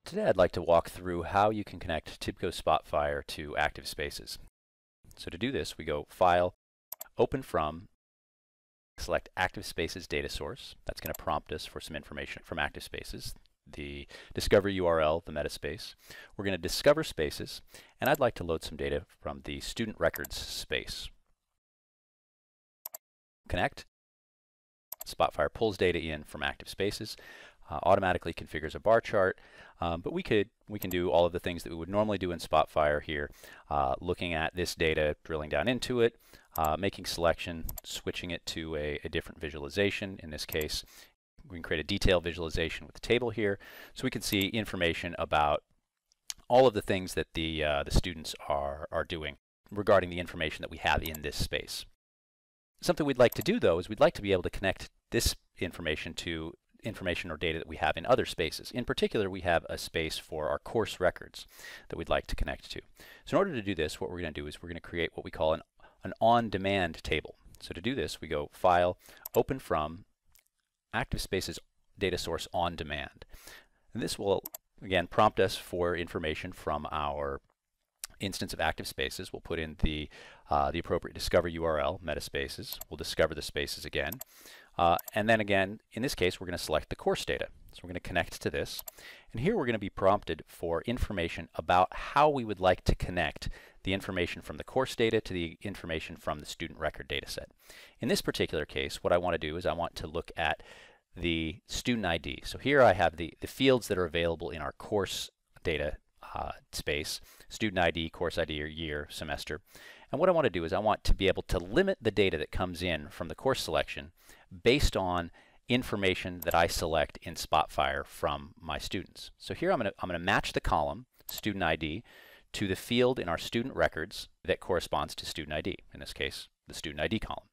Today I'd like to walk through how you can connect TIBCO SpotFire to ActiveSpaces. So to do this, we go File, Open From, select ActiveSpaces data source. That's going to prompt us for some information from ActiveSpaces, the discover URL, the metaspace. We're going to discover spaces, and I'd like to load some data from the student records space. Connect. SpotFire pulls data in from ActiveSpaces, automatically configures a bar chart, but we can do all of the things that we would normally do in SpotFire here, looking at this data, drilling down into it, making selection, switching it to a different visualization. In this case, we can create a detailed visualization with the table here, so we can see information about all of the things that the students are doing regarding the information that we have in this space. Something we'd like to do, though, is we'd like to be able to connect this information to information or data that we have in other spaces. In particular, we have a space for our course records that we'd like to connect to. So in order to do this, what we're going to do is we're going to create what we call an on-demand table. So to do this, we go File, Open From, ActiveSpaces Data Source On Demand. And this will, again, prompt us for information from our instance of ActiveSpaces. We'll put in the appropriate discover URL, metaspaces. We'll discover the spaces again. And then again, in this case, we're going to select the course data. So we're going to connect to this. And here we're going to be prompted for information about how we would like to connect the information from the course data to the information from the student record data set. In this particular case, what I want to do is I want to look at the student ID. So here I have the fields that are available in our course data space, student ID, course ID, or year, semester. And what I want to do is I want to be able to limit the data that comes in from the course selection based on information that I select in SpotFire from my students. So here I'm going to match the column, student ID, to the field in our student records that corresponds to student ID, in this case, the student ID column.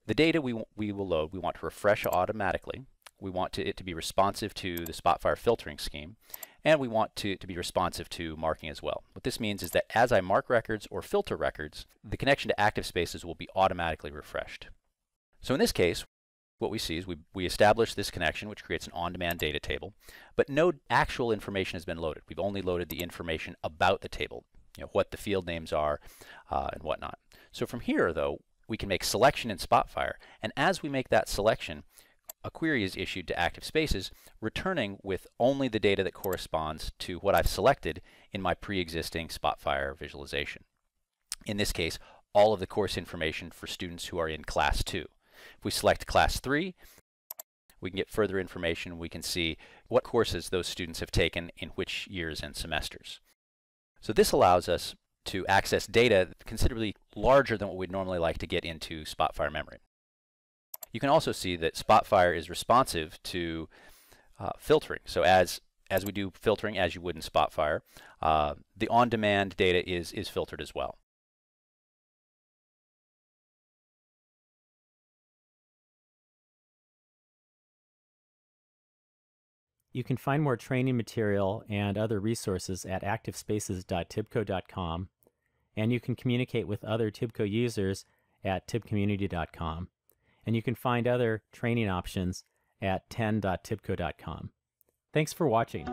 The data we will load, we want to refresh automatically. We want it to be responsive to the SpotFire filtering scheme, and we want to be responsive to marking as well. What this means is that as I mark records or filter records, the connection to ActiveSpaces will be automatically refreshed. So in this case, what we see is we establish this connection, which creates an on-demand data table, but no actual information has been loaded. We've only loaded the information about the table, what the field names are and whatnot. So from here, though, we can make selection in SpotFire, and as we make that selection, a query is issued to ActiveSpaces, returning with only the data that corresponds to what I've selected in my pre-existing SpotFire visualization. In this case, all of the course information for students who are in Class 2. If we select Class 3, we can get further information. We can see what courses those students have taken in which years and semesters. So this allows us to access data considerably larger than what we'd normally like to get into SpotFire memory. You can also see that SpotFire is responsive to filtering. So as we do filtering, as you would in SpotFire, the on-demand data is filtered as well. You can find more training material and other resources at activespaces.tibco.com, and you can communicate with other TIBCO users at tibcommunity.com. And you can find other training options at 10.tibco.com. Thanks for watching.